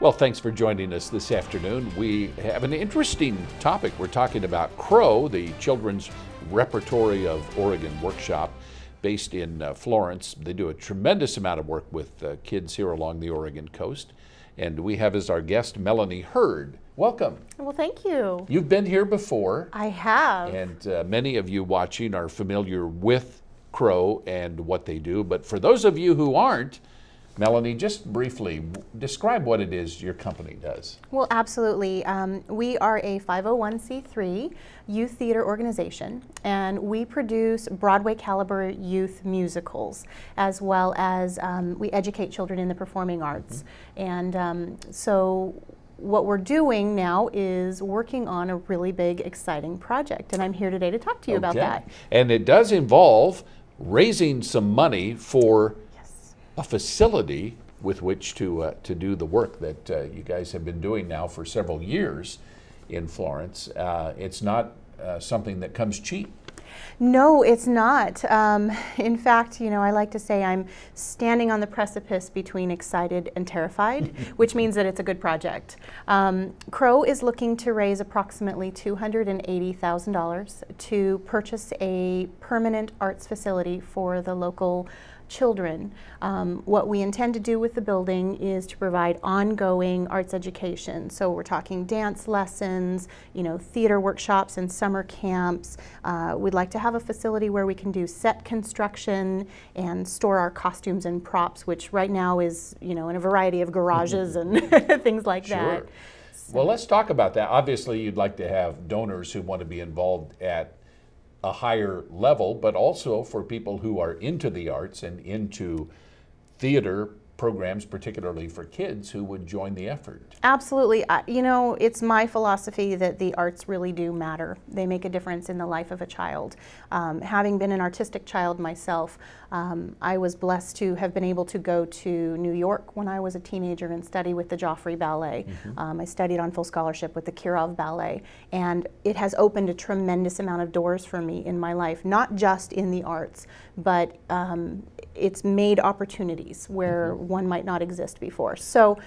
Well, thanks for joining us this afternoon. We have an interesting topic. We're talking about CROW, the Children's Repertory of Oregon workshop based in Florence. They do a tremendous amount of work with kids here along the Oregon coast. And we have as our guest Melanie Hurd. Welcome. Well, thank you. You've been here before. I have. And many of you watching are familiar with CROW and what they do. But for those of you who aren't, Melanie, just briefly describe what it is your company does. Well, absolutely. We are a 501c3 youth theater organization, and we produce Broadway caliber youth musicals, as well as we educate children in the performing arts. And so what we're doing now is working on a really big, exciting project, and I'm here today to talk to you about that. And it does involve raising some money for a facility with which to do the work that you guys have been doing now for several years in Florence. It's not something that comes cheap. No, it's not. In fact, you know, I like to say I'm standing on the precipice between excited and terrified, which means that it's a good project. CROW is looking to raise approximately $280,000 to purchase a permanent arts facility for the local children. What we intend to do with the building is to provide ongoing arts education. So we're talking dance lessons, you know, theater workshops and summer camps. We'd like to have a facility where we can do set construction and store our costumes and props, which right now is, you know, in a variety of garages and things like that. So. Well, let's talk about that. Obviously, you'd like to have donors who want to be involved at a higher level, but also for people who are into the arts and into theater programs, particularly for kids who would join the effort. Absolutely. You know, it's my philosophy that the arts really do matter. They make a difference in the life of a child. Having been an artistic child myself, I was blessed to have been able to go to New York when I was a teenager and study with the Joffrey Ballet. I studied on full scholarship with the Kirov Ballet, and it has opened a tremendous amount of doors for me in my life, not just in the arts, but it's made opportunities where one might not exist before. So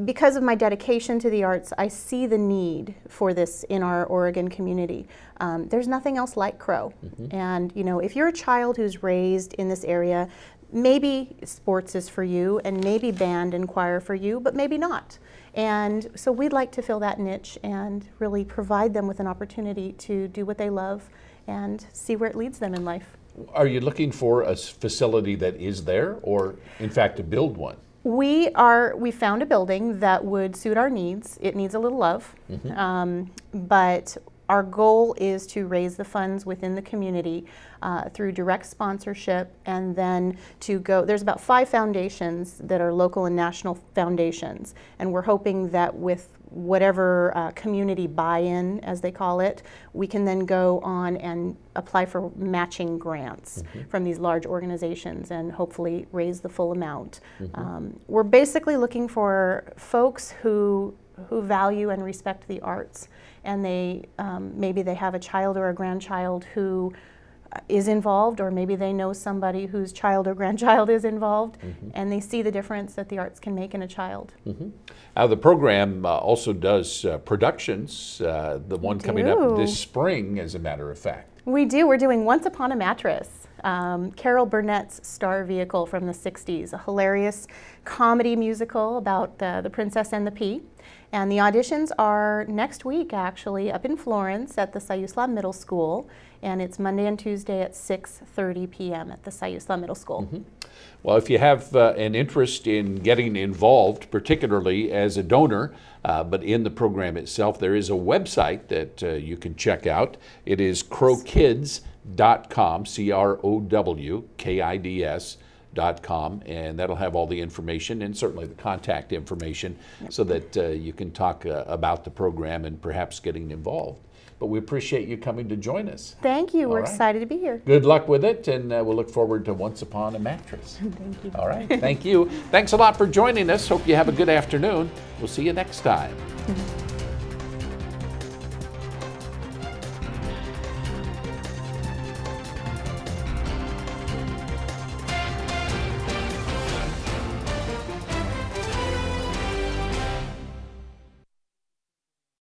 because of my dedication to the arts, I see the need for this in our Oregon community. There's nothing else like CROW. And you know, if you're a child who's raised in this area, maybe sports is for you, and maybe band and choir for you, but maybe not. And so we'd like to fill that niche and really provide them with an opportunity to do what they love and see where it leads them in life. Are you looking for a facility that is there, or in fact to build one? We found a building that would suit our needs. It needs a little love, but our goal is to raise the funds within the community through direct sponsorship, and then to go, there's about 5 foundations that are local and national foundations, and we're hoping that with whatever community buy-in, as they call it, we can then go on and apply for matching grants from these large organizations and hopefully raise the full amount. We're basically looking for folks who value and respect the arts, and they maybe they have a child or a grandchild who is involved, or maybe they know somebody whose child or grandchild is involved, and they see the difference that the arts can make in a child. The program also does productions, the one coming up this spring, as a matter of fact. We do. We're doing Once Upon a Mattress, Carol Burnett's star vehicle from the 60s, a hilarious comedy musical about the Princess and the Pea. And the auditions are next week, actually, up in Florence at the Siuslaw Middle School, and it's Monday and Tuesday at 6:30 p.m. at the Siuslaw Middle School. Well, if you have an interest in getting involved, particularly as a donor, but in the program itself, there is a website that you can check out. It is crowkids.com, CROWKIDS.com, and that'll have all the information and certainly the contact information so that you can talk about the program and perhaps getting involved. But we appreciate you coming to join us. Thank you. We're excited to be here. Good luck with it, and we'll look forward to Once Upon a Mattress. Thank you. All right. Thank you. Thanks a lot for joining us. Hope you have a good afternoon. We'll see you next time.